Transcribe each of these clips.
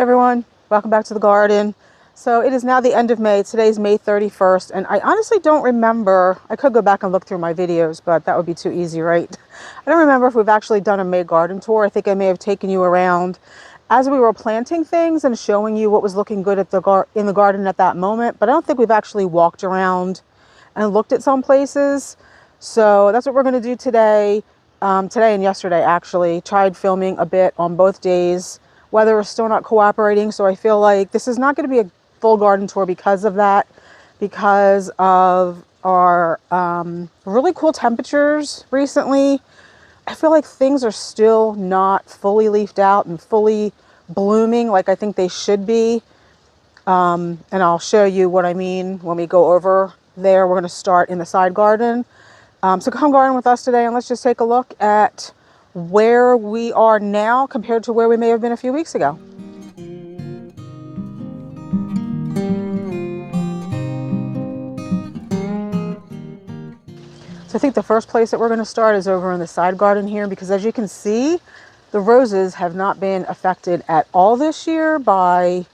everyone, welcome back to the garden. So it is now the end of May. Today's May 31st, and I honestly don't remember. I could go back and look through my videos, but that would be too easy, right? I don't remember if we've actually done a May garden tour. I think I may have taken you around as we were planting things and showing you what was looking good at in the garden at that moment, but I don't think we've actually walked around and looked at some places. So that's what we're going to do today. Today and yesterday, actually. Tried filming a bit on both days. Weather is still not cooperating, so I feel like this is not going to be a full garden tour because of that, because of our really cool temperatures recently. I feel like things are still not fully leafed out and fully blooming like I think they should be. And I'll show you what I mean when we go over there. We're going to start in the side garden. So come garden with us today and let's just take a look at where we are now compared to where we may have been a few weeks ago. So I think the first place that we're going to start is over in the side garden here, because as you can see, the roses have not been affected at all this year by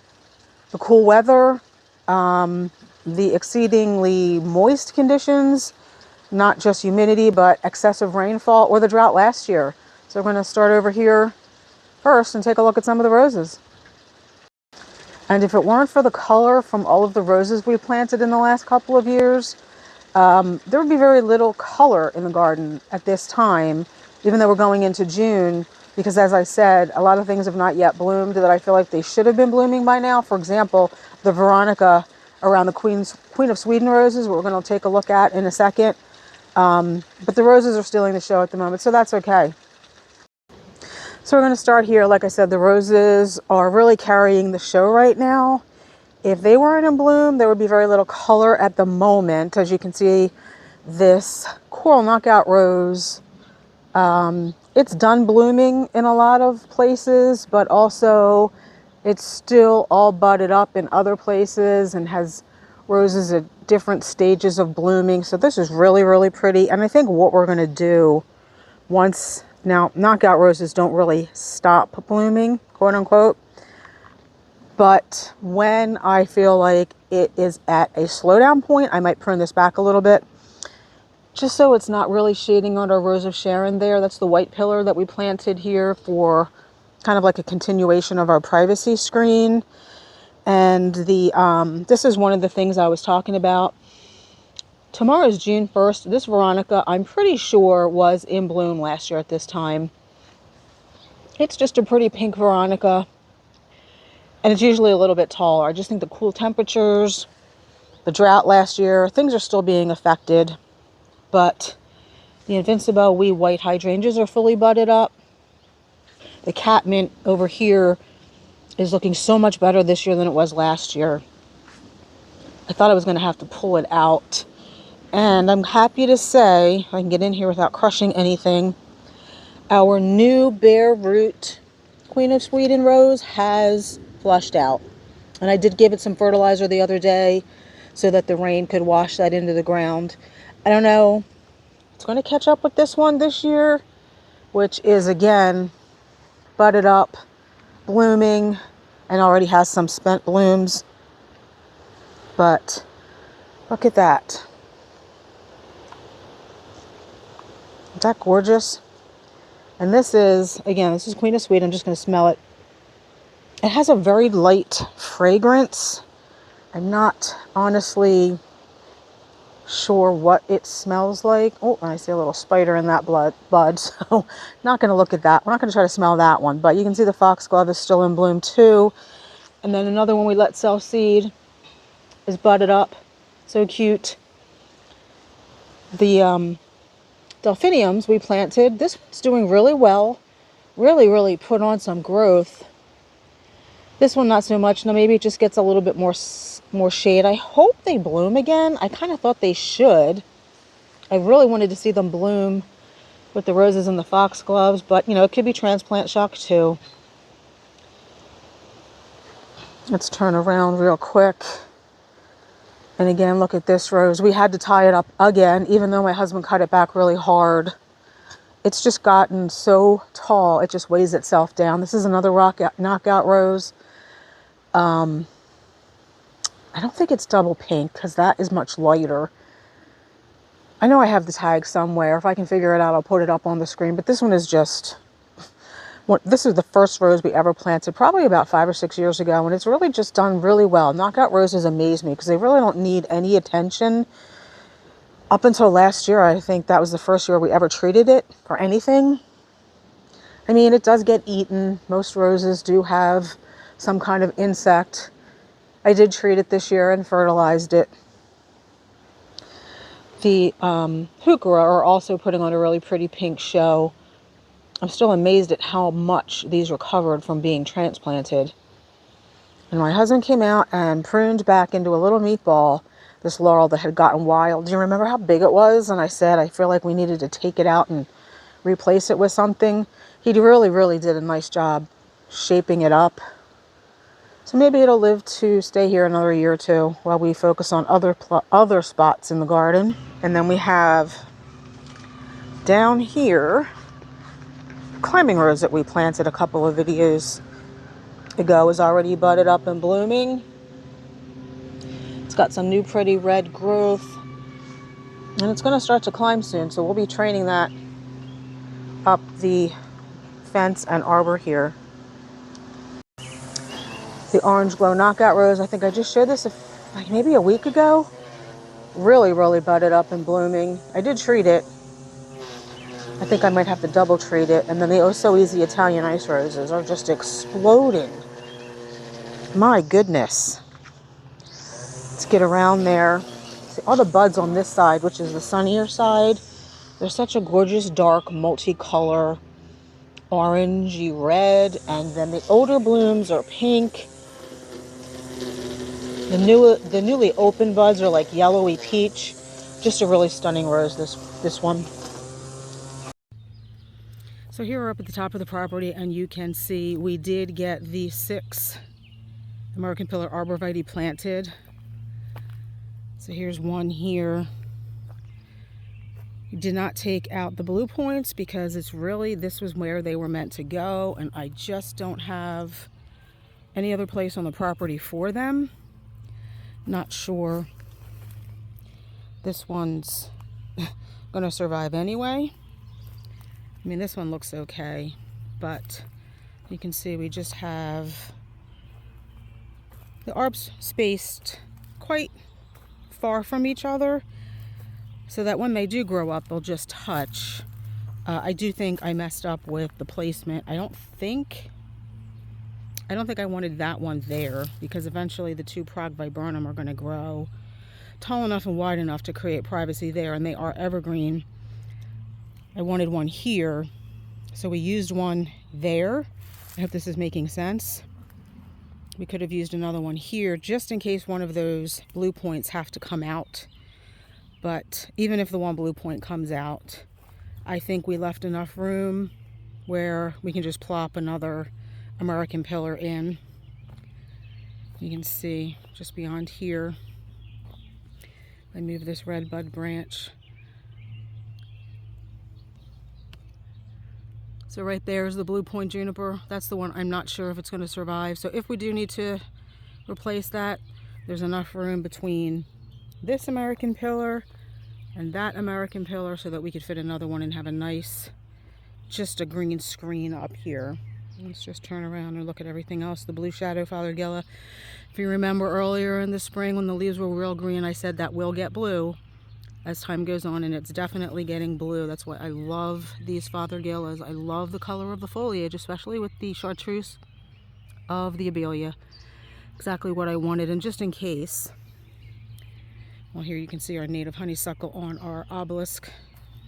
the cool weather, the exceedingly moist conditions, not just humidity, but excessive rainfall, or the drought last year. So we're going to start over here first and take a look at some of the roses. And if it weren't for the color from all of the roses we planted in the last couple of years, there would be very little color in the garden at this time, even though we're going into June, because as I said, a lot of things have not yet bloomed that I feel like they should have been blooming by now. For example, the Veronica around the Queen of Sweden roses, we're going to take a look at in a second. But the roses are stealing the show at the moment, so that's okay. So we're going to start here. Like I said, the roses are really carrying the show right now. If they weren't in bloom, there would be very little color at the moment. As you can see, this coral knockout rose, it's done blooming in a lot of places, but also it's still all budded up in other places and has roses at different stages of blooming. So this is really, really pretty. And I think what we're going to do once, now knockout roses don't really stop blooming, quote unquote. But when I feel like it is at a slowdown point, I might prune this back a little bit, just so it's not really shading on our Rose of Sharon there. That's the white pillar that we planted here for kind of like a continuation of our privacy screen. And this is one of the things I was talking about. Tomorrow is June 1st. This Veronica, I'm pretty sure, was in bloom last year at this time. It's just a pretty pink Veronica. And it's usually a little bit taller. I just think the cool temperatures, the drought last year, things are still being affected. But the Invincible wee white hydrangeas are fully budded up. The catmint over here is looking so much better this year than it was last year. I thought I was going to have to pull it out. And I'm happy to say, if I can get in here without crushing anything, our new bare root Queen of Sweden rose has flushed out. And I did give it some fertilizer the other day so that the rain could wash that into the ground. I don't know. It's going to catch up with this one this year, which is, again, budded up, blooming, and already has some spent blooms. But look at that. Isn't that gorgeous? And this is, again, this is Queen of Sweden. I'm just going to smell it. It has a very light fragrance. I'm not honestly sure what it smells like. Oh, I see a little spider in that bud, so not going to look at that. We're not going to try to smell that one, but you can see the foxglove is still in bloom too. And then another one we let sell seed is budded up. So cute. The delphiniums we planted, this one's doing really well. Really put on some growth. This one not so much. Now maybe it just gets a little bit more shade. I hope they bloom again. I kind of thought they should. I really wanted to see them bloom with the roses and the foxgloves, but you know, it could be transplant shock too. Let's turn around real quick. And again, look at this rose. We had to tie it up again, even though my husband cut it back really hard. It's just gotten so tall, it just weighs itself down. This is another knockout rose. I don't think it's double pink because that is much lighter. I know I have the tag somewhere. If I can figure it out, I'll put it up on the screen. But this one is just, this is the first rose we ever planted, probably about 5 or 6 years ago. And it's really just done really well. Knockout roses amaze me because they really don't need any attention. Up until last year, I think that was the first year we ever treated it for anything. I mean, it does get eaten. Most roses do have some kind of insect. I did treat it this year and fertilized it. The heuchera are also putting on a really pretty pink show. I'm still amazed at how much these recovered from being transplanted. And my husband came out and pruned back into a little meatball this laurel that had gotten wild. Do you remember how big it was? And I said, I feel like we needed to take it out and replace it with something. He really, really did a nice job shaping it up. So maybe it'll live to stay here another year or two while we focus on other spots in the garden. And then we have down here climbing rose that we planted a couple of videos ago is already budded up and blooming. It's got some new pretty red growth and it's going to start to climb soon. So we'll be training that up the fence and arbor here. The orange glow knockout rose, I think I just showed this like maybe a week ago. Really, really budded up and blooming. I did treat it. I think I might have to double treat it. And then the Oh So Easy Italian ice roses are just exploding. My goodness. Let's get around there. See all the buds on this side, which is the sunnier side. They're such a gorgeous dark multicolor orangey red. And then the older blooms are pink. The newly open buds are like yellowy peach. Just a really stunning rose, this one. So here we're up at the top of the property and you can see we did get the 6 American Pillar Arborvitae planted. So here's one here. We did not take out the blue points because it's really, this was where they were meant to go and I just don't have any other place on the property for them. Not sure this one's gonna survive anyway. I mean, this one looks okay, but you can see we just have the arbs spaced quite far from each other so that when they do grow up, they'll just touch. I do think I messed up with the placement. I don't think I wanted that one there because eventually the 2 Prague viburnum are going to grow tall enough and wide enough to create privacy there, and they are evergreen. I wanted one here, so we used one there. I hope this is making sense. We could have used another one here just in case one of those blue points have to come out. But even if the one blue point comes out, I think we left enough room where we can just plop another American Pillar in. You can see just beyond here. I move this red bud branch. So right there is the blue point juniper. That's the one I'm not sure if it's going to survive. So if we do need to replace that, there's enough room between this American Pillar and that American Pillar so that we could fit another one and have a nice, just a green screen up here. Let's just turn around and look at everything else. The blue shadow Fothergilla. If you remember earlier in the spring when the leaves were real green, I said that will get blue as time goes on, and it's definitely getting blue. That's why I love these Fothergillas. I love the color of the foliage, especially with the chartreuse of the Abelia. Exactly what I wanted. And just in case, well, here you can see our native honeysuckle on our obelisk.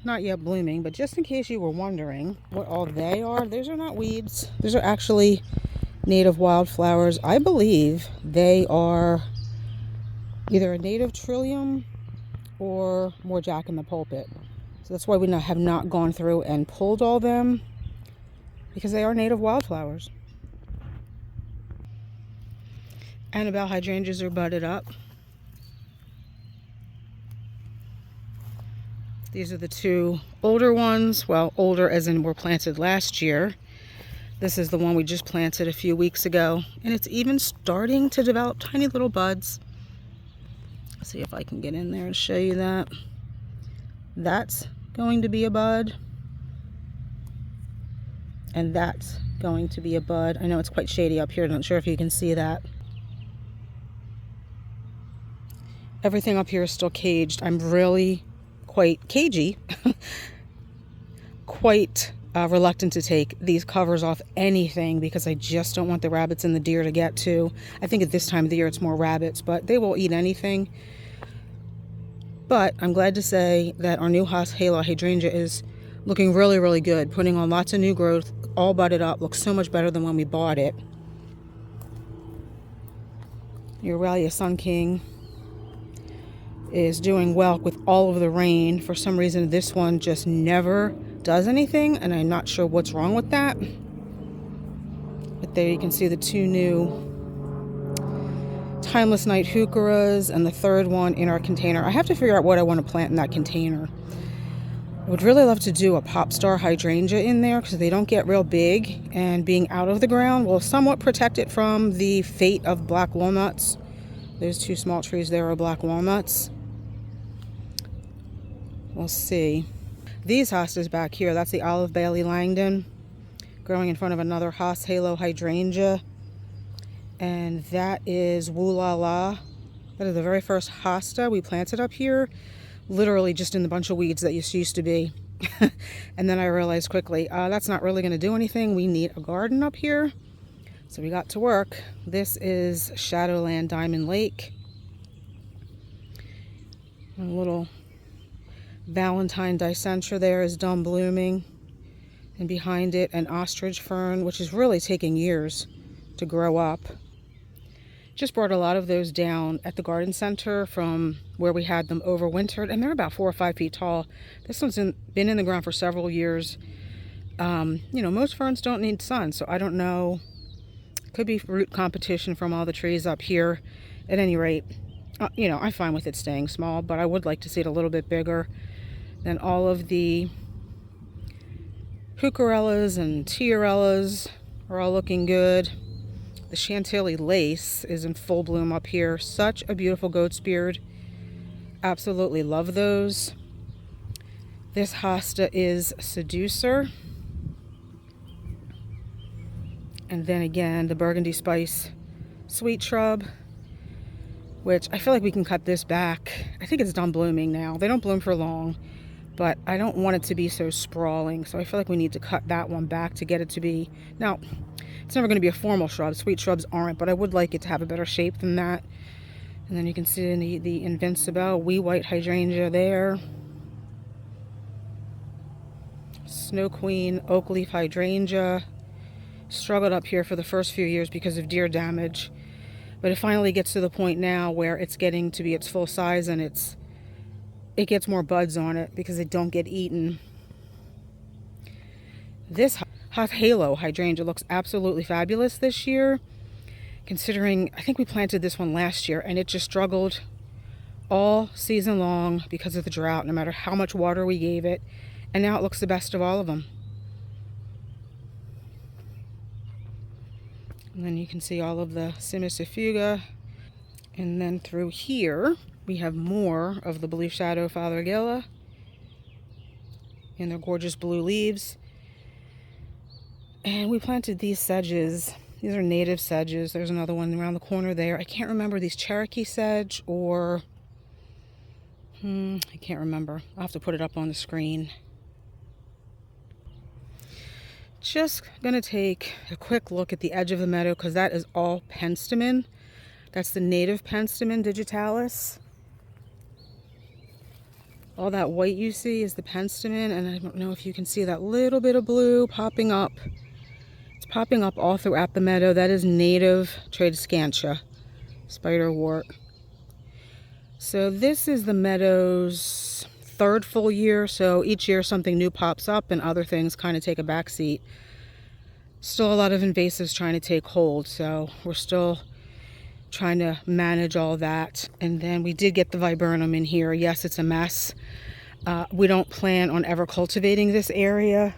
Not yet blooming, but just in case you were wondering what all they are, those are not weeds. Those are actually native wildflowers. I believe they are either a native trillium or more Jack in the Pulpit. So that's why we have not gone through and pulled all them, because they are native wildflowers. Annabelle hydrangeas are budded up. These are the 2 older ones. Well, older as in were planted last year. This is the one we just planted a few weeks ago, and it's even starting to develop tiny little buds. Let's see if I can get in there and show you that. That's going to be a bud, and that's going to be a bud. I know it's quite shady up here, not sure if you can see that. Everything up here is still caged. I'm really quite cagey, quite reluctant to take these covers off anything because I just don't want the rabbits and the deer to get to. I think at this time of the year it's more rabbits, but they will eat anything. But I'm glad to say that our new Halo hydrangea is looking really, really good, putting on lots of new growth, all budded up, looks so much better than when we bought it. Your Aurelia Sun King is doing well with all of the rain. For some reason, this one just never does anything, and I'm not sure what's wrong with that. But there you can see the two new Timeless Night Heucheras and the third one in our container. I have to figure out what I want to plant in that container. I would really love to do a pop star hydrangea in there because they don't get real big, and being out of the ground will somewhat protect it from the fate of black walnuts. Those two small trees there are black walnuts. We'll see. These hostas back here, that's the Olive Bailey Langdon growing in front of another Haas Halo hydrangea. And that is Woo La La. That is the very first hosta we planted up here, literally just in the bunch of weeds that used to be. And then I realized quickly, that's not really going to do anything. We need a garden up here. So we got to work. This is Shadowland Diamond Lake. A little Valentine Dicentra there is done blooming. And behind it, an ostrich fern, which is really taking years to grow up. Just brought a lot of those down at the garden center from where we had them overwintered, and they're about 4 or 5 feet tall. This one's been in the ground for several years. You know, most ferns don't need sun, so I don't know. Could be root competition from all the trees up here. At any rate, you know, I'm fine with it staying small, but I would like to see it a little bit bigger. Then all of the Heucherellas and Tiarellas are all looking good. The Chantilly Lace is in full bloom up here. Such a beautiful goat's beard. Absolutely love those. This hosta is Seducer. And then again, the Burgundy Spice Sweet Shrub, which I feel like we can cut this back. I think it's done blooming now. They don't bloom for long, but I don't want it to be so sprawling. So I feel like we need to cut that one back to get it to be... Now, it's never going to be a formal shrub. Sweet shrubs aren't, but I would like it to have a better shape than that. And then you can see the Invincible Wee White Hydrangea there. Snow Queen Oak Leaf Hydrangea. Struggled up here for the first few years because of deer damage. But it finally gets to the point now where it's getting to be its full size, and it gets more buds on it because they don't get eaten. This Hot Halo hydrangea looks absolutely fabulous this year, considering I think we planted this one last year and it just struggled all season long because of the drought, no matter how much water we gave it, and now it looks the best of all of them. And then you can see all of the Simicifuga, and then through here we have more of the Blue Shadow Fothergilla in their gorgeous blue leaves. And we planted these sedges. These are native sedges. There's another one around the corner there. I can't remember these Cherokee sedge or... I can't remember. I'll have to put it up on the screen. Just going to take a quick look at the edge of the meadow because that is all penstemon. That's the native penstemon digitalis. All that white you see is the penstemon, and I don't know if you can see that little bit of blue popping up. It's popping up all throughout the meadow. That is native Tradescantia spiderwort. So this is the meadow's third full year, so each year something new pops up and other things kind of take a back seat. Still a lot of invasives trying to take hold, so we're still trying to manage all that. And then we did get the viburnum in here. Yes, it's a mess. We don't plan on ever cultivating this area.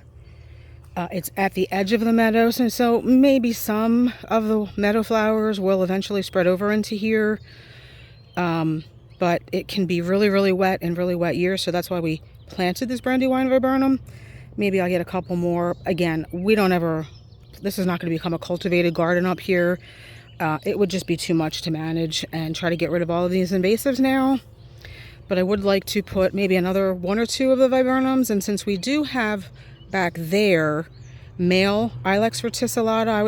It's at the edge of the meadows, and so maybe some of the meadow flowers will eventually spread over into here. But it can be really, really wet and really wet years, so that's why we planted this brandywine viburnum. Maybe I'll get a couple more. Again, this is not going to become a cultivated garden up here. It would just be too much to manage and try to get rid of all of these invasives now. But I would like to put maybe another 1 or 2 of the viburnums, and since we do have back there male Ilex verticillata, I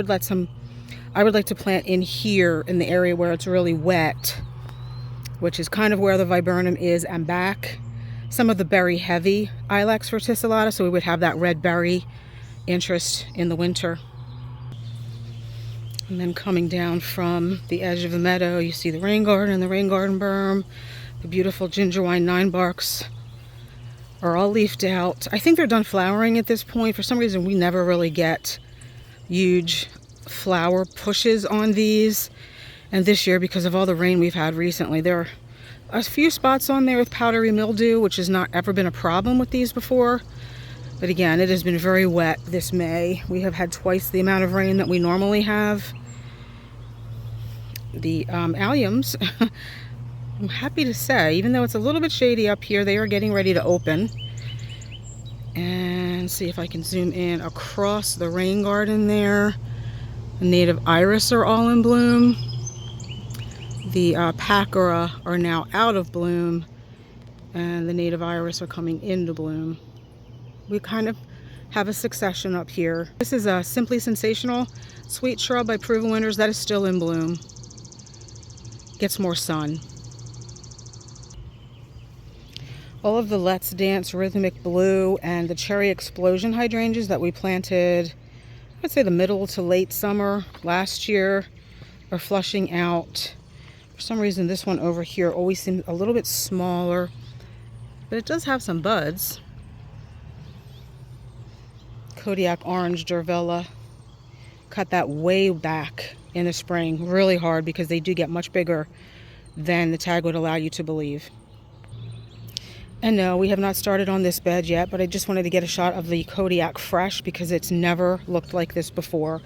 would like to plant in here in the area where it's really wet, which is kind of where the viburnum is, and back some of the berry heavy Ilex verticillata, so we would have that red berry interest in the winter. And then coming down from the edge of the meadow, you see the rain garden and the rain garden berm. The beautiful gingerwine 9-barks are all leafed out. I think they're done flowering at this point. For some reason, we never really get huge flower pushes on these. And this year, because of all the rain we've had recently, there are a few spots on there with powdery mildew, which has not ever been a problem with these before. But again, it has been very wet this May. We have had twice the amount of rain that we normally have. The alliums, I'm happy to say, even though it's a little bit shady up here, they are getting ready to open. And see if I can zoom in across the rain garden there. The native iris are all in bloom. The pachyra are now out of bloom, and the native iris are coming into bloom. We kind of have a succession up here. This is a Simply Sensational sweet shrub by Proven Winners that is still in bloom. Gets more sun. All of the Let's Dance Rhythmic Blue and the Cherry Explosion hydrangeas that we planted, I'd say the middle to late summer last year, are flushing out. For some reason, this one over here always seems a little bit smaller, but it does have some buds. Kodiak Orange Durvilla, cut that way back in the spring really hard because they do get much bigger than the tag would allow you to believe. And no, we have not started on this bed yet, but I just wanted to get a shot of the Kodiak Fresh because it's never looked like this before.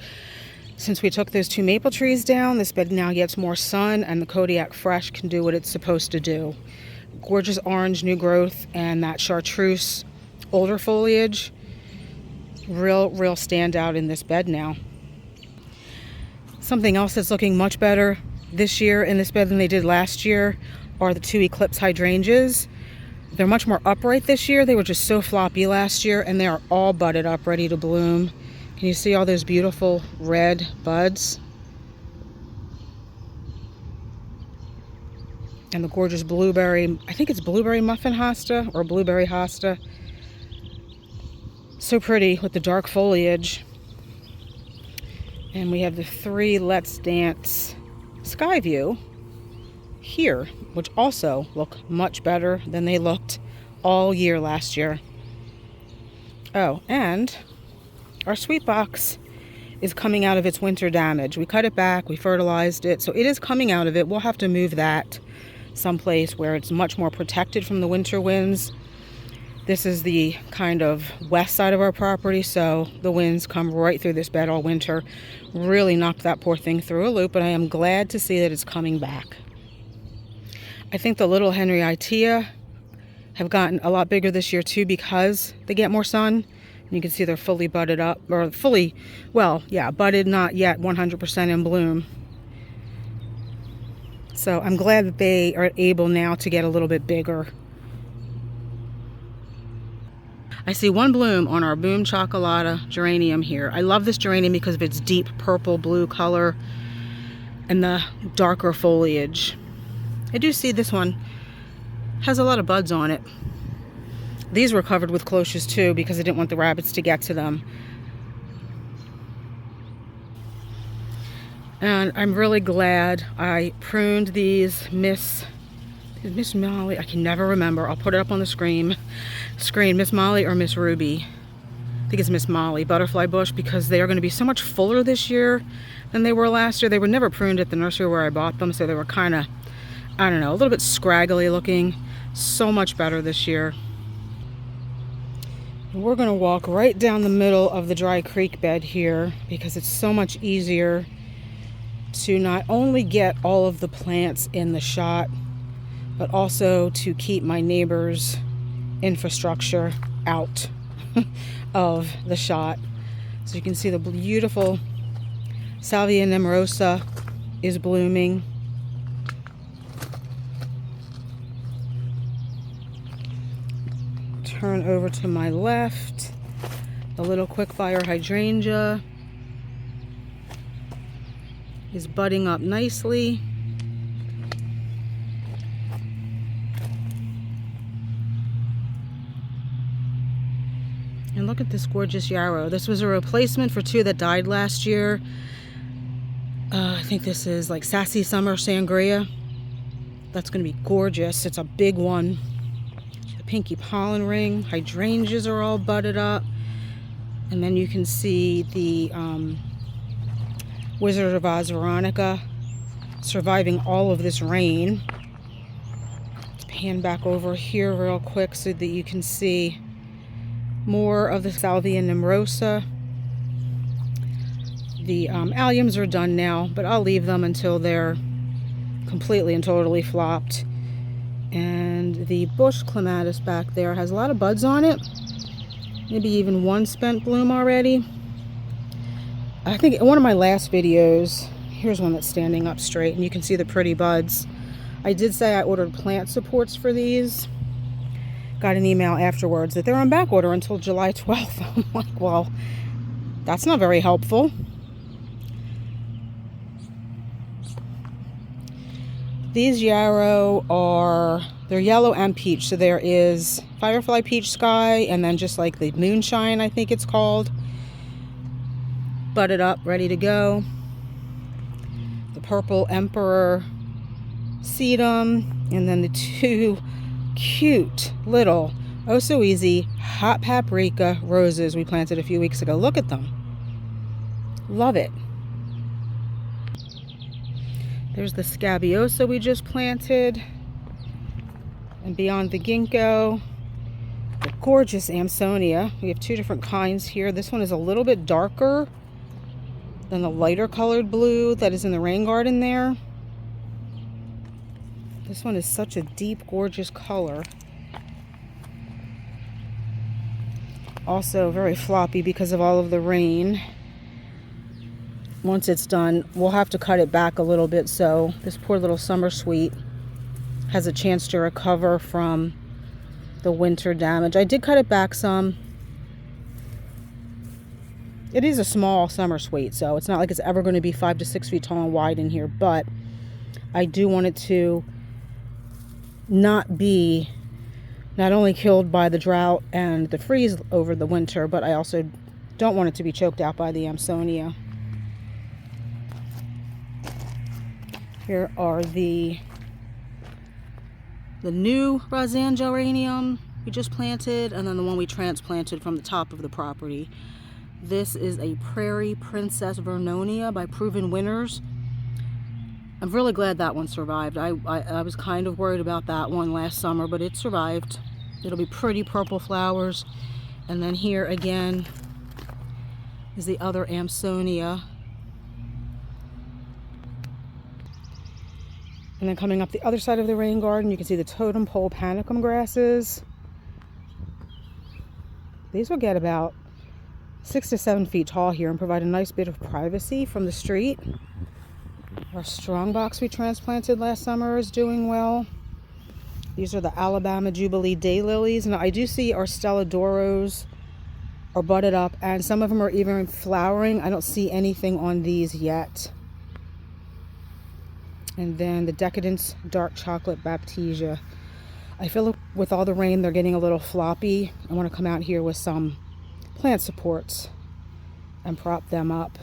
Since we took those 2 maple trees down, this bed now gets more sun, and the Kodiak Fresh can do what it's supposed to do. Gorgeous orange new growth, and that chartreuse older foliage. Real standout in this bed now. Something else that's looking much better this year in this bed than they did last year are the 2 Eclipse hydrangeas. They're much more upright this year. They were just so floppy last year, and they are all budded up, ready to bloom. Can you see all those beautiful red buds? And the gorgeous blueberry, I think it's blueberry muffin hosta or blueberry hosta. So pretty with the dark foliage. And we have the 3 Let's Dance Skyview here, which also look much better than they looked all year last year. Oh, and our sweet box is coming out of its winter damage. We cut it back, we fertilized it, so it is coming out of it. We'll have to move that someplace where it's much more protected from the winter winds. This is the kind of west side of our property, so the winds come right through this bed all winter. Really knocked that poor thing through a loop, but I am glad to see that it's coming back. I think the little Henrietia have gotten a lot bigger this year too because they get more sun. And you can see they're fully budded up, or fully, well, yeah, budded, not yet 100% in bloom. So I'm glad that they are able now to get a little bit bigger. I see one bloom on our Boom Chocolata geranium here. I love this geranium because of its deep purple blue color and the darker foliage. I do see this one has a lot of buds on it. These were covered with cloches too because I didn't want the rabbits to get to them. And I'm really glad I pruned these Miss Molly, I can never remember. I'll put it up on the screen. Miss Molly or Miss Ruby. I think it's Miss Molly butterfly bush because they are going to be so much fuller this year than they were last year. They were never pruned at the nursery where I bought them, so they were kind of, I don't know, a little bit scraggly looking. So much better this year. We're going to walk right down the middle of the dry creek bed here because it's so much easier to not only get all of the plants in the shot, but also to keep my neighbor's infrastructure out of the shot. So you can see the beautiful Salvia nemorosa is blooming. Turn over to my left, the little quickfire hydrangea is budding up nicely. And look at this gorgeous yarrow. This was a replacement for two that died last year. I think this is like Sassy Summer Sangria. That's going to be gorgeous. It's a big one. The pinky pollen ring. Hydrangeas are all budded up. And then you can see the Wizard of Oz Veronica surviving all of this rain. Let's pan back over here real quick so that you can see more of the Salvia nemorosa. The alliums are done now, but I'll leave them until they're completely and totally flopped. And the bush clematis back there has a lot of buds on it. Maybe even one spent bloom already. I think in one of my last videos, here's one that's standing up straight, and you can see the pretty buds. I did say I ordered plant supports for these. Got an email afterwards that they're on back order until July 12th. I'm like, well, that's not very helpful. These yarrow they're yellow and peach. So there is Firefly Peach Sky, and then just like the Moonshine, I think it's called. Budded up, ready to go. The Purple Emperor Sedum, and then the two cute little, oh so easy, hot paprika roses we planted a few weeks ago. Look at them. Love it. There's the Scabiosa we just planted. And beyond the ginkgo, the gorgeous Amsonia. We have two different kinds here. This one is a little bit darker than the lighter colored blue that is in the rain garden there. This one is such a deep, gorgeous color. Also very floppy because of all of the rain. Once it's done, we'll have to cut it back a little bit so this poor little summer sweet has a chance to recover from the winter damage. I did cut it back some. It is a small summer sweet, so it's not like it's ever going to be 5 to 6 feet tall and wide in here, but I do want it to not be not only killed by the drought and the freeze over the winter, but I also don't want it to be choked out by the Amsonia. Here are the new Razan geranium we just planted, and then the one we transplanted from the top of the property. This is a Prairie Princess Vernonia by Proven Winners. I'm really glad that one survived. I was kind of worried about that one last summer, but it survived. It'll be pretty purple flowers. And then here again is the other Amsonia. And then coming up the other side of the rain garden, you can see the totem pole panicum grasses. These will get about 6 to 7 feet tall here and provide a nice bit of privacy from the street. Our strongbox we transplanted last summer is doing well. These are the Alabama Jubilee daylilies. Now I do see our Stelladoros are budded up, and some of them are even flowering. I don't see anything on these yet. And then the Decadence Dark Chocolate Baptisia. I feel like with all the rain, they're getting a little floppy. I want to come out here with some plant supports and prop them up.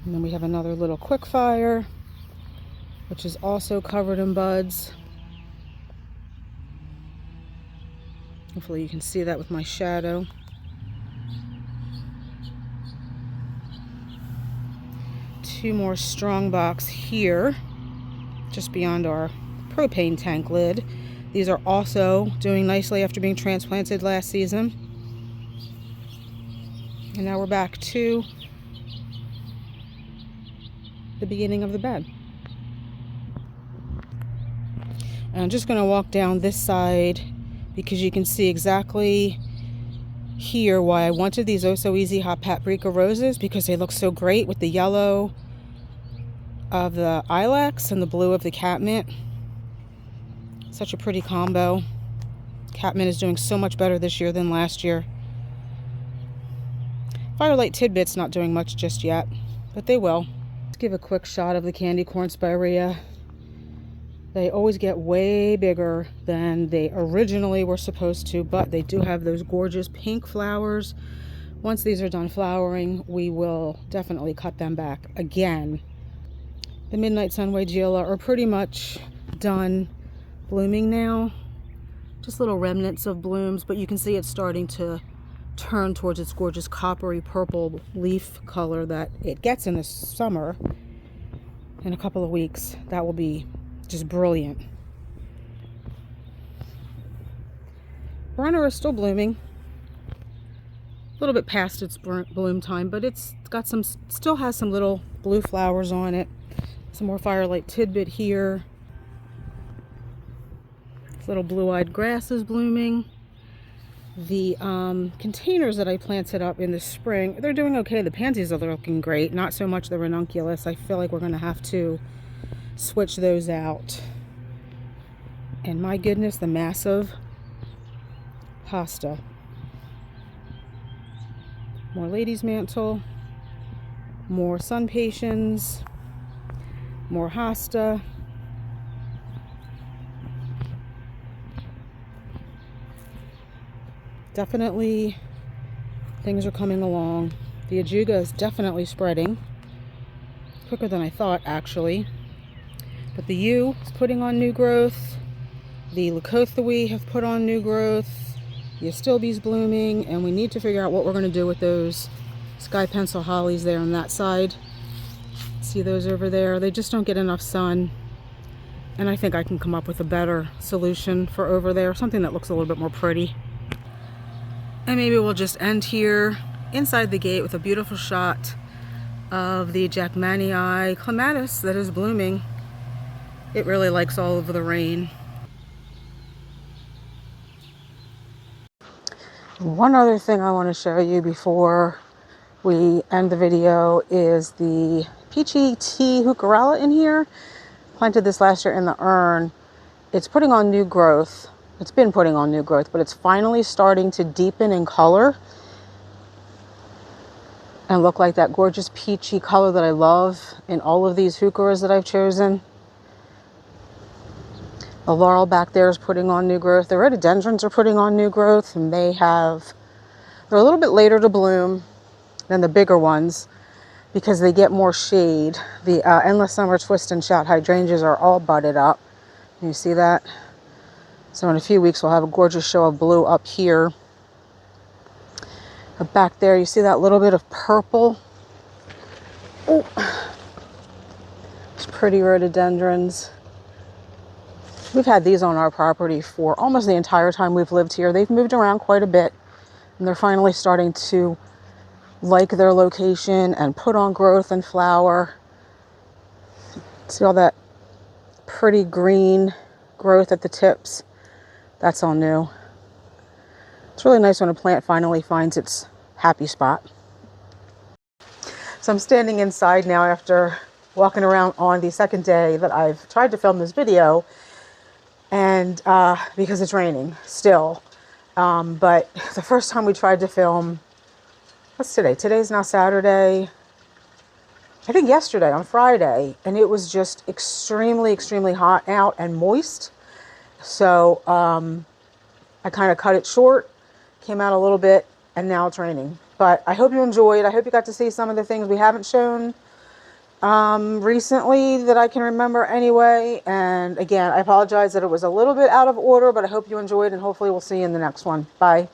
And then we have another little quickfire, which is also covered in buds. Hopefully you can see that with my shadow. Two more strongbox here, just beyond our propane tank lid. These are also doing nicely after being transplanted last season. And now we're back to the beginning of the bed. And I'm just going to walk down this side because you can see exactly here why I wanted these Oh So Easy hot paprika roses, because they look so great with the yellow of the ilex and the blue of the catmint. Such a pretty combo. Catmint is doing so much better this year than last year. Firelight Tidbit's not doing much just yet, but they will. Let's give a quick shot of the candy corn spirea. They always get way bigger than they originally were supposed to, but they do have those gorgeous pink flowers. Once these are done flowering, we will definitely cut them back again. The Midnight Sun Weigela are pretty much done blooming now. Just little remnants of blooms, but you can see it's starting to turn towards its gorgeous coppery purple leaf color that it gets in the summer. In a couple of weeks, that will be just brilliant. Brenner is still blooming. A little bit past its bloom time, but it's got some, still has some little blue flowers on it. Some more Firelight Tidbit here. This little blue-eyed grass is blooming. The containers that I planted up in the spring, they're doing okay. The pansies are looking great. Not so much the ranunculus. I feel like we're going to have to switch those out. And my goodness, the massive hosta. More ladies' mantle. More sun patiens. More hosta. Definitely things are coming along. The ajuga is definitely spreading. Quicker than I thought, actually. But the yew is putting on new growth. The leucothoe have put on new growth. The astilbe's blooming. And we need to figure out what we're going to do with those sky pencil hollies there on that side. See those over there? They just don't get enough sun. And I think I can come up with a better solution for over there. Something that looks a little bit more pretty. And maybe we'll just end here inside the gate with a beautiful shot of the Jackmanii clematis that is blooming. It really likes all of the rain. One other thing I want to show you before we end the video is the peachy tea heucherella in here. Planted this last year in the urn. It's putting on new growth. It's been putting on new growth, but it's finally starting to deepen in color and look like that gorgeous peachy color that I love in all of these heucheras that I've chosen. The laurel back there is putting on new growth. The rhododendrons are putting on new growth, and they're a little bit later to bloom than the bigger ones because they get more shade. The Endless Summer Twist and Shout hydrangeas are all budded up. You see that? So in a few weeks, we'll have a gorgeous show of blue up here. But back there, you see that little bit of purple? Oh, it's pretty rhododendrons. We've had these on our property for almost the entire time we've lived here. They've moved around quite a bit, and they're finally starting to like their location and put on growth and flower. See all that pretty green growth at the tips? That's all new. It's really nice when a plant finally finds its happy spot. So I'm standing inside now after walking around on the second day that I've tried to film this video, and because it's raining still. But the first time we tried to film, what's today? Today's now Saturday. I think yesterday on Friday, and it was just extremely, extremely hot out and moist. So I kind of cut it short, came out a little bit, and now it's raining. But I hope you enjoyed. I hope you got to see some of the things we haven't shown recently that I can remember anyway. And again, I apologize that it was a little bit out of order, but I hope you enjoyed, and hopefully we'll see you in the next one. Bye.